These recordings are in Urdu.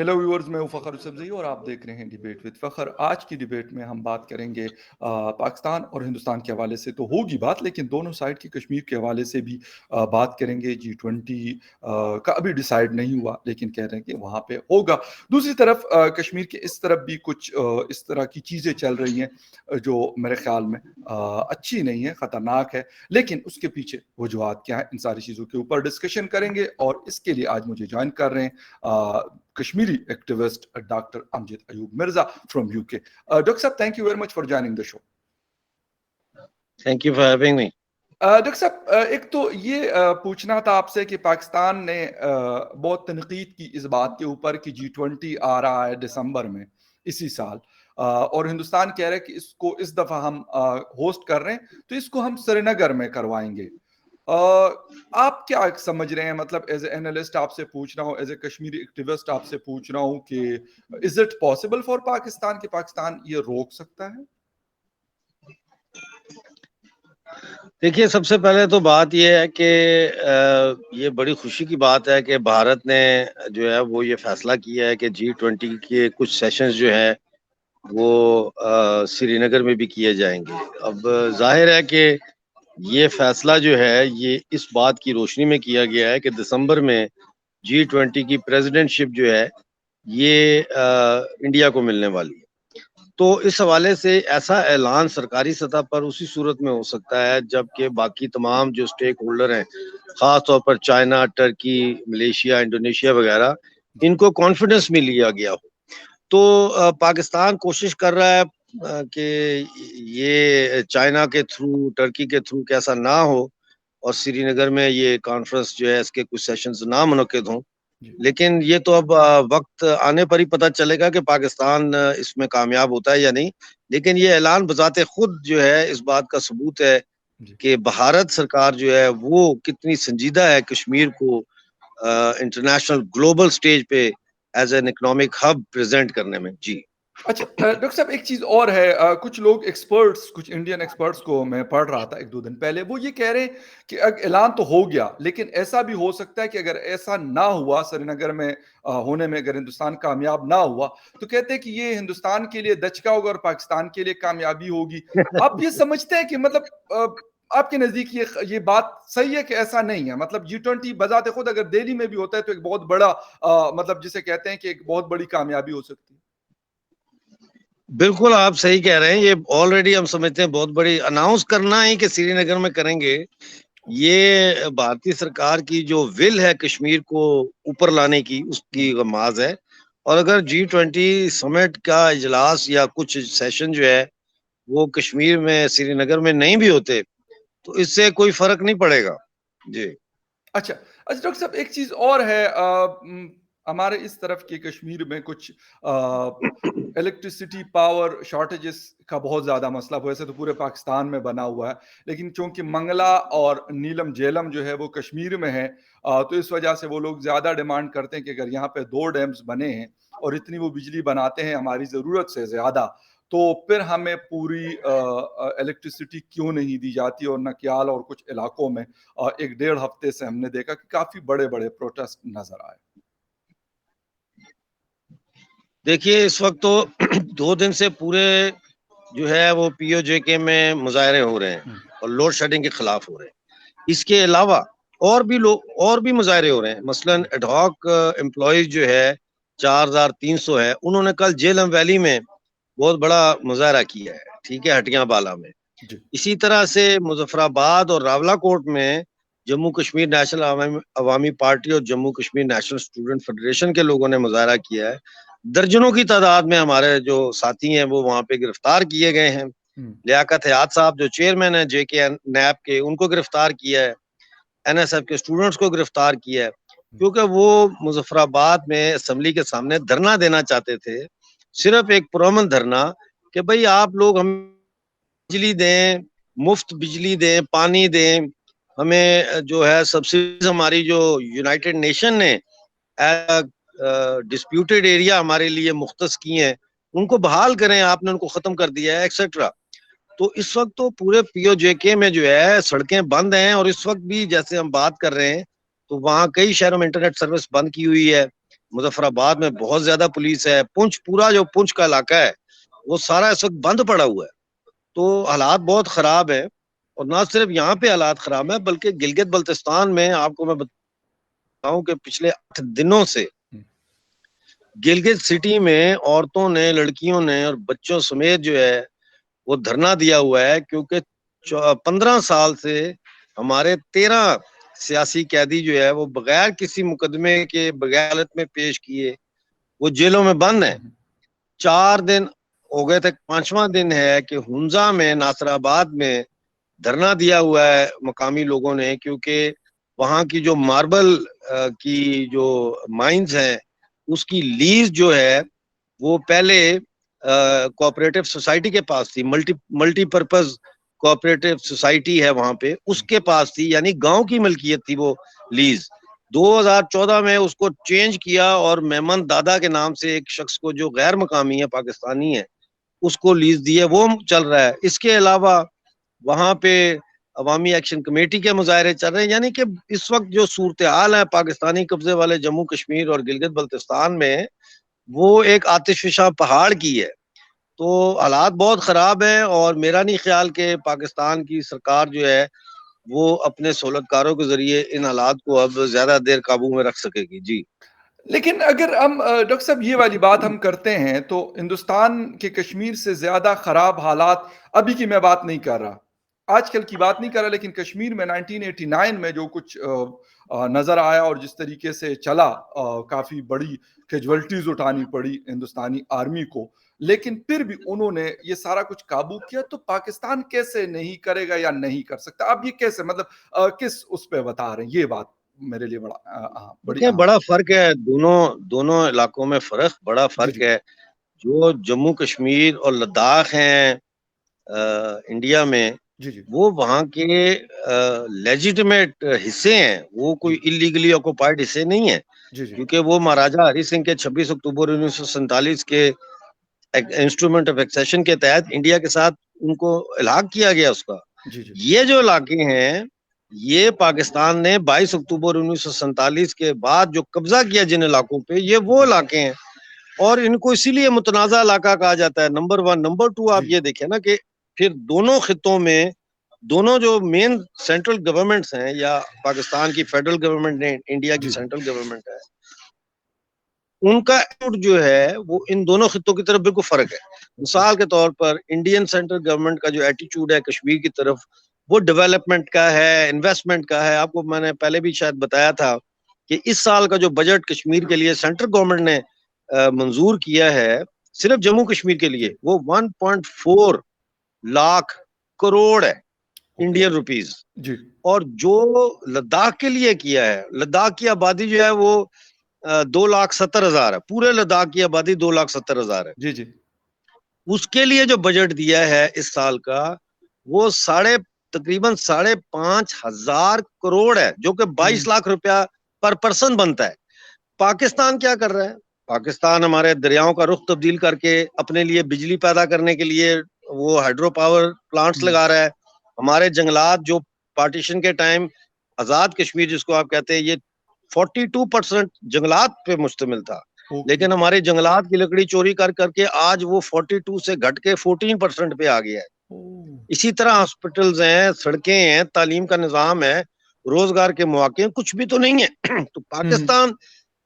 ہیلو ویورز، میں ہوں فخر سبزی اور آپ دیکھ رہے ہیں ڈیبیٹ وتھ فخر۔ آج کی ڈیبیٹ میں ہم بات کریں گے پاکستان اور ہندوستان کے حوالے سے تو ہوگی بات، لیکن دونوں سائڈ کی کشمیر کے حوالے سے بھی بات کریں گے۔ G20 کا ابھی ڈیسائیڈ نہیں ہوا، لیکن کہہ رہے ہیں کہ وہاں پہ ہوگا۔ دوسری طرف کشمیر کے اس طرف بھی کچھ اس طرح کی چیزیں چل رہی ہیں جو میرے خیال میں اچھی نہیں ہے، خطرناک ہے، لیکن اس کے پیچھے وجوہات کیا ہیں، ان ساری چیزوں کے اوپر ڈسکشن کریں گے۔ اور اس کے لیے آج مجھے جوائن کر رہے ہیں Kashmiri activist doctor Amjad Ayub Mirza from UK۔ Doctor صاحب، thank you very much for joining the show۔ Thank you for having me۔ Doctor صاحب، ایک تو یہ پوچھنا تھا آپ سے کہ پاکستان نے بہت تنقید کی اس بات کے اوپر کہ G20 آ رہا ہے دسمبر میں اسی سال، اور ہندوستان کہہ رہے ہیں کہ اس کو اس دفعہ ہم ہوسٹ کر رہے ہیں تو اس کو ہم سری نگر میں کروائیں گے۔ آپ کیا سمجھ رہے ہیں؟ مطلب ایز اے اینالسٹ آپ سے پوچھ رہا ہوں، ایز اے کشمیری ایکٹیوسٹ آپ سے پوچھ رہا ہوں کہ is it possible for Pakistan کہ پاکستان یہ روک سکتا ہے؟ دیکھیے، سب سے پہلے تو بات یہ ہے کہ یہ بڑی خوشی کی بات ہے کہ بھارت نے جو ہے وہ یہ فیصلہ کیا ہے کہ G20 کے کچھ سیشنز جو ہے وہ سری نگر میں بھی کیے جائیں گے۔ اب ظاہر ہے کہ یہ فیصلہ جو ہے یہ اس بات کی روشنی میں کیا گیا ہے کہ دسمبر میں G20 کی پریزیڈنٹ شپ جو ہے یہ انڈیا کو ملنے والی ہے۔ تو اس حوالے سے ایسا اعلان سرکاری سطح پر اسی صورت میں ہو سکتا ہے جبکہ باقی تمام جو سٹیک ہولڈر ہیں، خاص طور پر چائنا، ٹرکی، ملیشیا، انڈونیشیا وغیرہ، ان کو کانفیڈنس میں لیا گیا ہو۔ تو پاکستان کوشش کر رہا ہے کہ یہ چائنا کے تھرو، ٹرکی کے تھرو کیسا نہ ہو اور سری نگر میں یہ کانفرنس جو ہے اس کے کچھ سیشنز نہ منعقد ہوں، لیکن یہ تو اب وقت آنے پر ہی پتہ چلے گا کہ پاکستان اس میں کامیاب ہوتا ہے یا نہیں۔ لیکن یہ اعلان بذات خود جو ہے اس بات کا ثبوت ہے کہ بھارت سرکار جو ہے وہ کتنی سنجیدہ ہے کشمیر کو انٹرنیشنل گلوبل سٹیج پہ as an economic hub present کرنے میں۔ جی اچھا ڈاکٹر صاحب، ایک چیز اور ہے، کچھ لوگ ایکسپرٹس، کچھ انڈین ایکسپرٹس کو میں پڑھ رہا تھا 1-2 دن پہلے، وہ یہ کہہ رہے ہیں کہ اعلان تو ہو گیا، لیکن ایسا بھی ہو سکتا ہے کہ اگر ایسا نہ ہوا، سری نگر میں ہونے میں اگر ہندوستان کامیاب نہ ہوا تو کہتے ہیں کہ یہ ہندوستان کے لیے دھچکا ہوگا اور پاکستان کے لیے کامیابی ہوگی۔ آپ یہ سمجھتے ہیں کہ مطلب آپ کے نزدیک یہ بات صحیح ہے کہ ایسا نہیں ہے؟ مطلب G20 بذات خود اگر دہلی میں بھی ہوتا ہے تو ایک بہت بڑا مطلب جسے کہتے ہیں کہ ایک بہت بڑی کامیابی ہو سکتی ہے۔ بالکل آپ صحیح کہہ رہے ہیں، یہ آلریڈی ہم سمجھتے ہیں بہت بڑی اناؤنس کرنا ہے کہ سری نگر میں کریں گے۔ یہ بھارتی سرکار کی جو ول ہے کشمیر کو اوپر لانے کی، اس کی غماز ہے۔ اور اگر G20 سمٹ کا اجلاس یا کچھ سیشن جو ہے وہ کشمیر میں، سری نگر میں نہیں بھی ہوتے تو اس سے کوئی فرق نہیں پڑے گا۔ جی اچھا ڈاکٹر صاحب، ایک چیز اور ہے، ہمارے اس طرف کے کشمیر میں کچھ الیکٹریسٹی پاور شارٹیجز کا بہت زیادہ مسئلہ، ویسے تو پورے پاکستان میں بنا ہوا ہے، لیکن چونکہ منگلا اور نیلم جیلم جو ہے وہ کشمیر میں ہے، تو اس وجہ سے وہ لوگ زیادہ ڈیمانڈ کرتے ہیں کہ اگر یہاں پہ 2 ڈیمز بنے ہیں اور اتنی وہ بجلی بناتے ہیں ہماری ضرورت سے زیادہ، تو پھر ہمیں پوری الیکٹریسٹی کیوں نہیں دی جاتی؟ اور نکیال اور کچھ علاقوں میں 1-1.5 ہفتے سے ہم نے دیکھا کہ کافی بڑے بڑے پروٹیسٹ نظر آئے۔ دیکھیے، اس وقت تو 2 دن سے پورے جو ہے وہ POJK میں مظاہرے ہو رہے ہیں اور لوڈ شیڈنگ کے خلاف ہو رہے ہیں۔ اس کے علاوہ اور بھی مظاہرے ہو رہے ہیں۔ مثلا ایڈ ہاک امپلائیز جو ہے 4300 ہے، انہوں نے کل جیلم ویلی میں بہت بڑا مظاہرہ کیا ہے، ٹھیک ہے، ہٹیاں بالا میں۔ اسی طرح سے مظفر آباد اور راولہ کوٹ میں جموں کشمیر نیشنل عوامی پارٹی اور Jammu Kashmir national student federation کے لوگوں نے مظاہرہ کیا ہے۔ درجنوں کی تعداد میں ہمارے جو ساتھی ہیں وہ وہاں پہ گرفتار کیے گئے ہیں۔ لیاقت حیات صاحب جو چیئرمین ہیں JK نیب کے، ان کو گرفتار کیا ہے۔ NSF کے اسٹوڈنٹس کو گرفتار کیا ہے، کیونکہ وہ مظفر آباد میں اسمبلی کے سامنے دھرنا دینا چاہتے تھے، صرف ایک پرامن دھرنا کہ بھئی آپ لوگ ہم بجلی دیں، مفت بجلی دیں، پانی دیں، ہمیں جو ہے سبسڈیز ہماری جو یونائٹڈ نیشن نے ڈسپیوٹیڈ ایریا ہمارے لیے مختص کی ہیں ان کو بحال کریں، آپ نے ان کو ختم کر دیا ہے ایکسیٹرا۔ تو اس وقت تو پورے POJK میں جو ہے سڑکیں بند ہیں، اور اس وقت بھی جیسے ہم بات کر رہے ہیں تو وہاں کئی شہروں میں انٹرنیٹ سروس بند کی ہوئی ہے۔ مظفر آباد میں بہت زیادہ پولیس ہے، پونچھ پورا جو پونچھ کا علاقہ ہے وہ سارا اس وقت بند پڑا ہوا ہے. تو حالات بہت خراب ہے، اور نہ صرف یہاں پہ حالات خراب ہیں بلکہ گلگت بلتستان میں آپ کو میں بتاؤں کہ پچھلے 8 دنوں سے گلگت سٹی میں عورتوں نے، لڑکیوں نے اور بچوں سمیت جو ہے وہ دھرنا دیا ہوا ہے، کیونکہ 15 سال سے ہمارے 13 سیاسی قیدی جو ہے وہ بغیر کسی مقدمے کے، بغیر عدالت میں پیش کیے وہ جیلوں میں بند ہیں. 4 دن ہو گئے تھے، 5واں دن ہے کہ ہنزا میں، ناصر آباد میں دھرنا دیا ہوا ہے مقامی لوگوں نے، کیونکہ وہاں کی جو ماربل کی جو مائنز ہیں اس کی لیز جو ہے وہ پہلے کوآپریٹو سوسائٹی کے پاس تھی، ملٹی پرپز کوآپریٹو سوسائٹی ہے وہاں پہ، اس کے پاس تھی، یعنی گاؤں کی ملکیت تھی وہ لیز. 2014 میں اس کو چینج کیا اور میمن دادا کے نام سے ایک شخص کو جو غیر مقامی ہے، پاکستانی ہے، اس کو لیز دی ہے، وہ چل رہا ہے. اس کے علاوہ وہاں پہ عوامی ایکشن کمیٹی کے مظاہرے چل رہے ہیں. یعنی کہ اس وقت جو صورتحال ہے پاکستانی قبضے والے جموں کشمیر اور گلگت بلتستان میں، وہ ایک آتش فشاں پہاڑ کی ہے. تو حالات بہت خراب ہیں، اور میرا نہیں خیال کہ پاکستان کی سرکار جو ہے وہ اپنے سہولت کاروں کے ذریعے ان حالات کو اب زیادہ دیر قابو میں رکھ سکے گی. جی لیکن اگر ہم ڈاکٹر صاحب یہ والی بات ہم کرتے ہیں تو ہندوستان کے کشمیر سے زیادہ خراب حالات، ابھی کی میں بات نہیں کر رہا، آج کل کی بات نہیں کر رہا، لیکن کشمیر میں 1989 میں جو کچھ نظر آیا اور جس طریقے سے چلا، کافی بڑی کیجولٹیز اٹھانی پڑی ہندوستانی آرمی کو، لیکن پھر بھی انہوں نے یہ سارا کچھ قابو کیا. تو پاکستان کیسے نہیں کرے گا یا نہیں کر سکتا؟ اب یہ کیسے، مطلب کس اس پہ بتا رہے ہیں؟ یہ بات میرے لیے بڑی اہم. بڑا فرق ہے، دونوں علاقوں میں بڑا جی فرق جی ہے. جو جموں کشمیر اور لداخ ہیں انڈیا میں، جی جی وہ وہاں کے لیجیٹمیٹ حصے ہیں، وہ کوئی جی اللیگلی آکوپائڈ حصے نہیں ہیں، جی جی کیونکہ وہ مہاراجا ہری سنگھ کے 26 اکتوبر 1947 کے انسٹرومنٹ آف ایکسیشن کے تحت انڈیا کے ساتھ ان کو الحاق کیا گیا اس کا. جی جی یہ جو علاقے ہیں، یہ پاکستان نے 22 اکتوبر 1947 کے بعد جو قبضہ کیا جن علاقوں پہ، یہ وہ علاقے ہیں، اور ان کو اسی لیے متنازع علاقہ کہا جاتا ہے. نمبر 1. نمبر 2، آپ جی یہ دیکھیں نا کہ پھر دونوں خطوں میں دونوں جو مین سینٹرل گورنمنٹس ہیں، یا پاکستان کی فیڈرل گورنمنٹ نے، انڈیا کی جی سینٹرل گورنمنٹ ہے، ان کا ایٹیٹیوڈ جو ہے وہ ان دونوں خطوں کی طرف بالکل فرق ہے. مثال کے طور پر انڈین سینٹرل گورنمنٹ کا جو ایٹیٹیوڈ ہے کشمیر کی طرف، وہ ڈیولپمنٹ کا ہے، انویسٹمنٹ کا ہے. آپ کو میں نے پہلے بھی شاید بتایا تھا کہ اس سال کا جو بجٹ کشمیر کے لیے سینٹرل گورنمنٹ نے منظور کیا ہے صرف جموں کشمیر کے لیے، جی وہ 1.4 لاکھ کروڑ ہے اوکے انڈین روپیز. جی اور جو لداخ کے لیے کیا ہے، لداخ کی آبادی جو ہے وہ 2,70,000 ہے، پورے لداخ کی آبادی 2,70,000 ہے. جی جی اس کے لیے جو بجٹ دیا ہے اس سال کا، وہ تقریباً 5,500 کروڑ ہے، جو کہ 22 لاکھ روپیہ پر پرسن بنتا ہے. پاکستان کیا کر رہا ہے؟ پاکستان ہمارے دریاؤں کا رخ تبدیل کر کے اپنے لیے بجلی پیدا کرنے کے لیے وہ ہائیڈرو پاور پلانٹس لگا رہا ہے. ہمارے جنگلات جو پارٹیشن کے ٹائم آزاد کشمیر جس کو آپ کہتے ہیں، یہ 42% جنگلات پہ مشتمل تھا، اوکے لیکن ہمارے جنگلات کی لکڑی چوری کر کر کے آج وہ 42 سے گھٹ کے 14% پہ آ گیا ہے. اسی طرح ہاسپٹلز ہیں، سڑکیں ہیں، تعلیم کا نظام ہے، روزگار کے مواقع ہیں، کچھ بھی تو نہیں ہے. تو پاکستان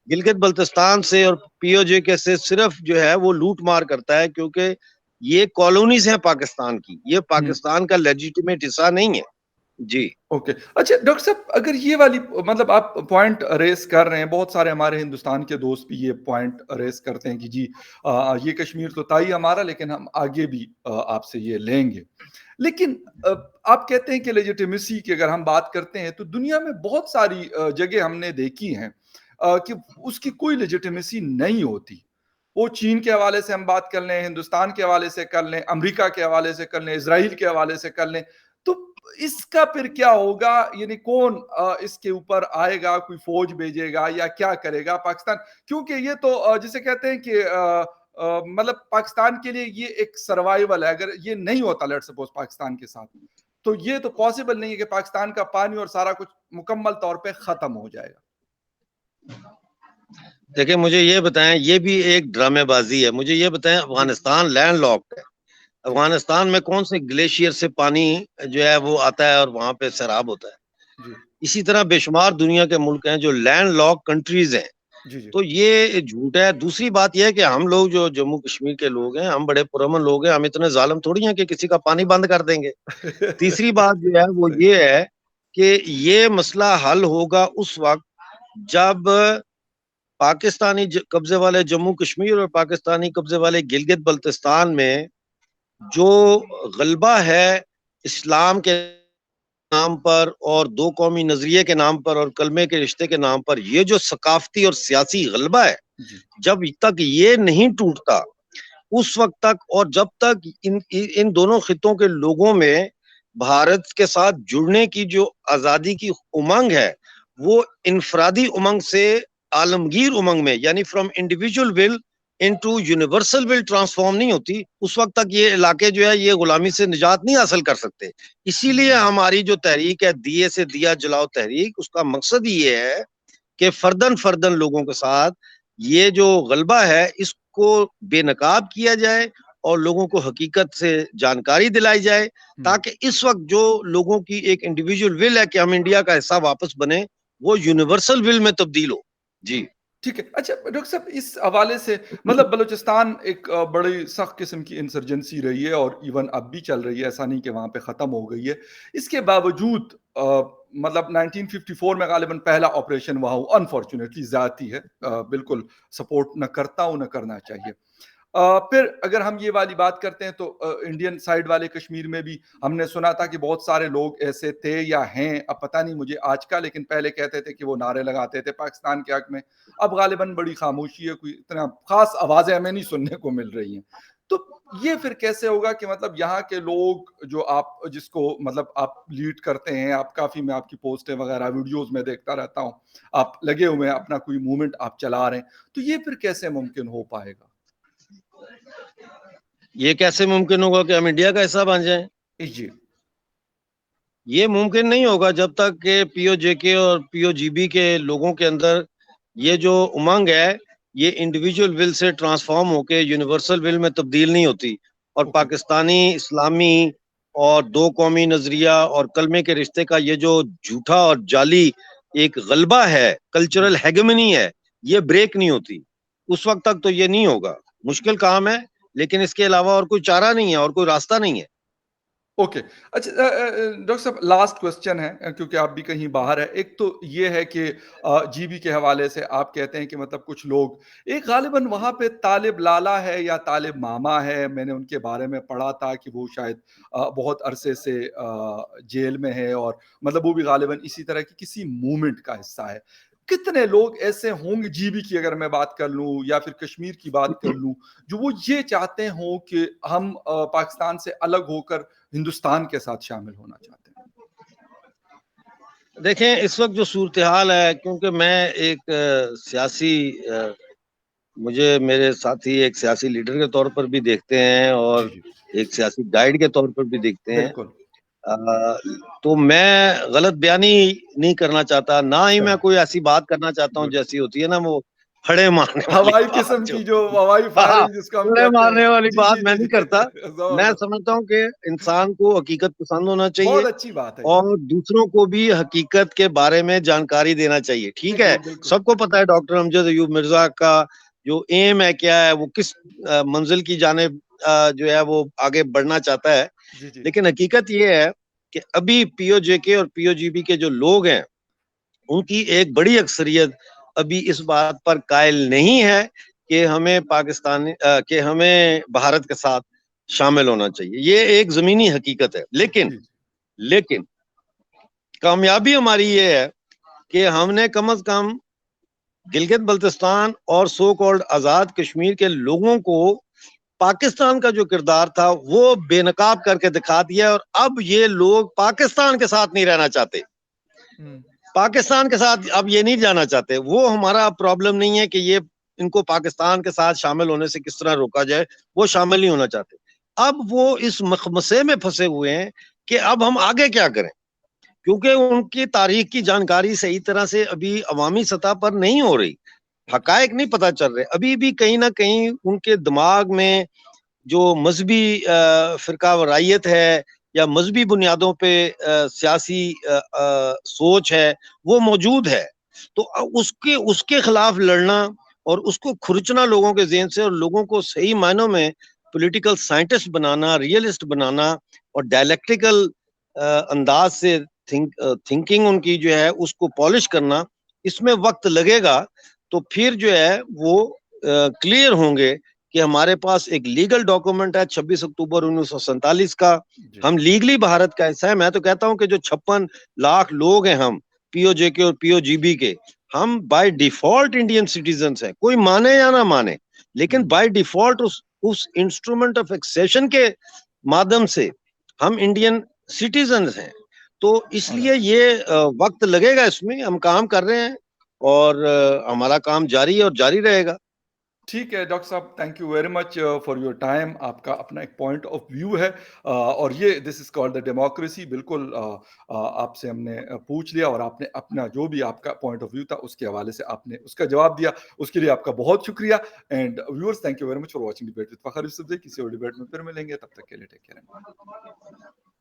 گلگت بلتستان سے اور پی او جے کے سے صرف جو ہے وہ لوٹ مار کرتا ہے، کیونکہ یہ کالونیز ہیں پاکستان کی، یہ پاکستان کا لیجیٹیمیٹ حصہ نہیں ہے. جی اوکے اچھا ڈاکٹر صاحب، اگر یہ والی مطلب آپ پوائنٹ ریز کر رہے ہیں، بہت سارے ہمارے ہندوستان کے دوست بھی یہ پوائنٹ ریز کرتے ہیں کہ جی یہ کشمیر تو تائی ہمارا، لیکن ہم آگے بھی آپ سے یہ لیں گے. لیکن آپ کہتے ہیں کہ لیجیٹیمیسی کی اگر ہم بات کرتے ہیں تو دنیا میں بہت ساری جگہ ہم نے دیکھی ہیں کہ اس کی کوئی لیجیٹیمیسی نہیں ہوتی. وہ چین کے حوالے سے ہم بات کر لیں، ہندوستان کے حوالے سے کر لیں، امریکہ کے حوالے سے کر لیں، اسرائیل کے حوالے سے کر لیں. تو اس کا پھر کیا ہوگا؟ یعنی کون اس کے اوپر آئے گا؟ کوئی فوج بھیجے گا یا کیا کرے گا پاکستان؟ کیونکہ یہ تو جسے کہتے ہیں کہ مطلب پاکستان کے لیے یہ ایک سروائیول ہے. اگر یہ نہیں ہوتا لیٹ سپوز پاکستان کے ساتھ، تو یہ تو پاسبل نہیں ہے کہ پاکستان کا پانی اور سارا کچھ مکمل طور پہ ختم ہو جائے گا. دیکھیں مجھے یہ بتائیں، یہ بھی ایک ڈرامے بازی ہے، مجھے یہ بتائیں جی افغانستان لینڈ لاکڈ ہے، جی افغانستان میں کون سے گلیشیئر سے پانی جو ہے وہ آتا ہے اور وہاں پہ سیراب ہوتا ہے؟ جی اسی طرح بے شمار دنیا کے ملک ہیں جو لینڈ لاک کنٹریز ہیں. جی جی تو یہ جھوٹ ہے. دوسری بات یہ ہے کہ ہم لوگ جو جموں کشمیر کے لوگ ہیں ہم بڑے پرامن لوگ ہیں، ہم اتنے ظالم تھوڑی ہیں کہ کسی کا پانی بند کر دیں گے. تیسری بات جو ہے وہ صحیح یہ ہے کہ یہ مسئلہ حل ہوگا اس وقت جب پاکستانی قبضے والے جموں کشمیر اور پاکستانی قبضے والے گلگت بلتستان میں جو غلبہ ہے اسلام کے نام پر اور دو قومی نظریے کے نام پر اور کلمے کے رشتے کے نام پر، یہ جو ثقافتی اور سیاسی غلبہ ہے، جی جب تک یہ نہیں ٹوٹتا اس وقت تک، اور جب تک ان دونوں خطوں کے لوگوں میں بھارت کے ساتھ جڑنے کی جو آزادی کی امنگ ہے وہ انفرادی امنگ سے عالمگیر امنگ میں، یعنی from individual will into universal will transform نہیں ہوتی، اس وقت تک یہ علاقے جو ہے یہ غلامی سے نجات نہیں حاصل کر سکتے. اسی لیے ہماری جو تحریک ہے دیے سے دیا جلاؤ تحریک، اس کا مقصد یہ ہے کہ فردن فردن لوگوں کے ساتھ یہ جو غلبہ ہے اس کو بے نقاب کیا جائے اور لوگوں کو حقیقت سے جانکاری دلائی جائے، تاکہ اس وقت جو لوگوں کی ایک انڈیویجول ول ہے کہ ہم انڈیا کا حصہ واپس بنے، وہ یونیورسل ول میں تبدیل ہو. جی ٹھیک ہے. اچھا ڈاکٹر صاحب، اس حوالے سے مطلب بلوچستان ایک بڑی سخت قسم کی انسرجنسی رہی ہے اور ایون اب بھی چل رہی ہے، ایسا نہیں کہ وہاں پہ ختم ہو گئی ہے. اس کے باوجود مطلب 1954 میں غالباً پہلا آپریشن وہاں ہوا، انفارچونیٹلی زیادتی ہے، بالکل سپورٹ نہ کرتا ہوں، نہ کرنا چاہیے. پھر اگر ہم یہ والی بات کرتے ہیں تو انڈین سائیڈ والے کشمیر میں بھی ہم نے سنا تھا کہ بہت سارے لوگ ایسے تھے یا ہیں، اب پتہ نہیں مجھے آج کا، لیکن پہلے کہتے تھے کہ وہ نعرے لگاتے تھے پاکستان کے حق میں. اب غالباً بڑی خاموشی ہے، کوئی اتنا خاص آوازیں ہمیں نہیں سننے کو مل رہی ہیں. تو یہ پھر کیسے ہوگا کہ مطلب یہاں کے لوگ جو آپ جس کو مطلب آپ لیڈ کرتے ہیں، آپ کافی، میں آپ کی پوسٹیں وغیرہ ویڈیوز میں دیکھتا رہتا ہوں، آپ لگے ہوئے ہیں، اپنا کوئی موومنٹ آپ چلا رہے ہیں، تو یہ پھر کیسے ممکن ہو پائے گا؟ یہ کیسے ممکن ہوگا کہ ہم انڈیا کا حصہ بن جائیں؟ جی یہ ممکن نہیں ہوگا جب تک کہ پی او جے کے اور پی او جی بی کے لوگوں کے اندر یہ جو امنگ ہے یہ انڈیویجول ول سے ٹرانسفارم ہو کے یونیورسل ول میں تبدیل نہیں ہوتی، اور اوکے پاکستانی اسلامی اور دو قومی نظریہ اور کلمے کے رشتے کا یہ جو جھوٹا اور جعلی ایک غلبہ ہے، جی کلچرل ہیگمنی ہے، یہ بریک نہیں ہوتی. اس وقت تک تو یہ نہیں ہوگا. مشکل کام ہے، لیکن اس کے علاوہ اور کوئی چارہ نہیں ہے اور کوئی راستہ نہیں ہے. اوکے. اچھا ڈاکٹر صاحب، لاسٹ کوسچن ہے کیونکہ آپ بھی کہیں باہر ہے. ایک تو یہ ہے کہ جی بی کے حوالے سے آپ کہتے ہیں کہ مطلب کچھ لوگ، ایک غالباً وہاں پہ طالب لالا ہے یا طالب ماما ہے، میں نے ان کے بارے میں پڑھا تھا کہ وہ شاید بہت عرصے سے جیل میں ہے، اور مطلب وہ بھی غالباً اسی طرح کی کسی موومنٹ کا حصہ ہے. کتنے لوگ ایسے ہوں گے جی بی کی اگر میں بات کر لوں یا پھر کشمیر کی بات کر لوں، جو وہ یہ چاہتے ہوں کہ ہم پاکستان سے الگ ہو کر ہندوستان کے ساتھ شامل ہونا چاہتے ہیں؟ دیکھیں اس وقت جو صورتحال ہے، کیونکہ میں ایک سیاسی مجھے میرے ساتھی ایک سیاسی لیڈر کے طور پر بھی دیکھتے ہیں اور جی جی ایک سیاسی گائیڈ کے طور پر بھی دیکھتے ہیں. بالکل تو میں غلط بیانی نہیں کرنا چاہتا، نہ ہی میں صحیح، کوئی ایسی بات کرنا چاہتا ہوں گڈ. جیسی ہوتی ہے نا وہ پھڑے مارنے والی ہوائی بات قسم جو کی، جو ہوائی ہاں، فائرنگ جس کو ہم پھڑے کہتے ہیں. مارنے والی جی بات جی میں جی نہیں جی کرتا. میں زبردست. سمجھتا ہوں کہ انسان کو حقیقت پسند ہونا چاہیے بہت اچھی بات ہے یہ. اور دوسروں کو بھی حقیقت کے بارے میں جانکاری دینا چاہیے. ٹھیک ہے، بالکل بالکل. سب کو پتا ہے ڈاکٹر امجد ایوب مرزا کا جو ایم ہے کیا ہے، وہ کس منزل کی جانب جو ہے وہ آگے بڑھنا چاہتا ہے. جی جی لیکن حقیقت یہ ہے کہ ابھی پی او جے کے اور پی او جی بی کے جو لوگ ہیں ان کی ایک بڑی اکثریت ابھی اس بات پر قائل نہیں ہے کہ ہمیں کہ ہمیں بھارت کے ساتھ شامل ہونا چاہیے. یہ ایک زمینی حقیقت ہے. جی لیکن کامیابی ہماری یہ ہے کہ ہم نے کم از کم گلگت بلتستان اور سو کالڈ آزاد کشمیر کے لوگوں کو پاکستان کا جو کردار تھا وہ بے نقاب کر کے دکھا دیا، اور اب یہ لوگ پاکستان کے ساتھ نہیں رہنا چاہتے، پاکستان کے ساتھ اب یہ نہیں جانا چاہتے. وہ ہمارا پرابلم نہیں ہے کہ یہ ان کو پاکستان کے ساتھ شامل ہونے سے کس طرح روکا جائے، وہ شامل نہیں ہونا چاہتے. اب وہ اس مخمسے میں پھنسے ہوئے ہیں کہ اب ہم آگے کیا کریں، کیونکہ ان کی تاریخ کی جانکاری صحیح طرح سے ابھی عوامی سطح پر نہیں ہو رہی. حقائق نہیں پتہ چل رہے. ابھی بھی کہیں نہ کہیں ان کے دماغ میں جو مذہبی فرقہ وارائیت ہے یا مذہبی بنیادوں پہ سیاسی سوچ ہے وہ موجود ہے. تو اس کے خلاف لڑنا اور اس کو کھرچنا لوگوں کے ذہن سے اور لوگوں کو صحیح معنوں میں پولیٹیکل سائنٹسٹ بنانا, ریئلسٹ بنانا اور ڈائلیکٹیکل انداز سے تھنکنگ ان کی جو ہے اس کو پالش کرنا, اس میں وقت لگے گا. تو پھر جو ہے وہ کلیئر ہوں گے کہ ہمارے پاس ایک لیگل ڈاکومنٹ ہے 26 اکتوبر 1947 کا. ہم لیگلی بھارت کا حصہ ہے. میں تو کہتا ہوں کہ جو 56 لاکھ لوگ ہیں ہم پی او جے کے اور پی او جی بی کے, ہم بائی ڈیفالٹ انڈین سٹیزنز ہیں, کوئی مانے یا نہ مانے, لیکن بائی ڈیفالٹ اس انسٹرومنٹ آف ایکسیشن کے مادھیم سے ہم انڈین سٹیزنز ہیں. تو اس لیے یہ وقت لگے گا, اس میں ہم کام کر رہے ہیں اور ہمارا کام جاری ہے اور جاری رہے گا. ٹھیک ہے ڈاکٹر صاحب, thank you very much for your time. آپ کا اپنا ایک پوائنٹ آف ویو ہے اور یہ دس از کالڈ دا ڈیموکریسی. بالکل آپ سے ہم نے پوچھ لیا اور آپ نے اپنا جو بھی آپ کا پوائنٹ آف ویو تھا اس کے حوالے سے آپ نے اس کا جواب دیا, اس کے لیے آپ کا بہت شکریہ. And viewers, thank you very much for watching debate with فخر یوسف. کسی اور ڈیبیٹ میں پھر ملیں گے, تب تک کے لیے ٹیک کیئر.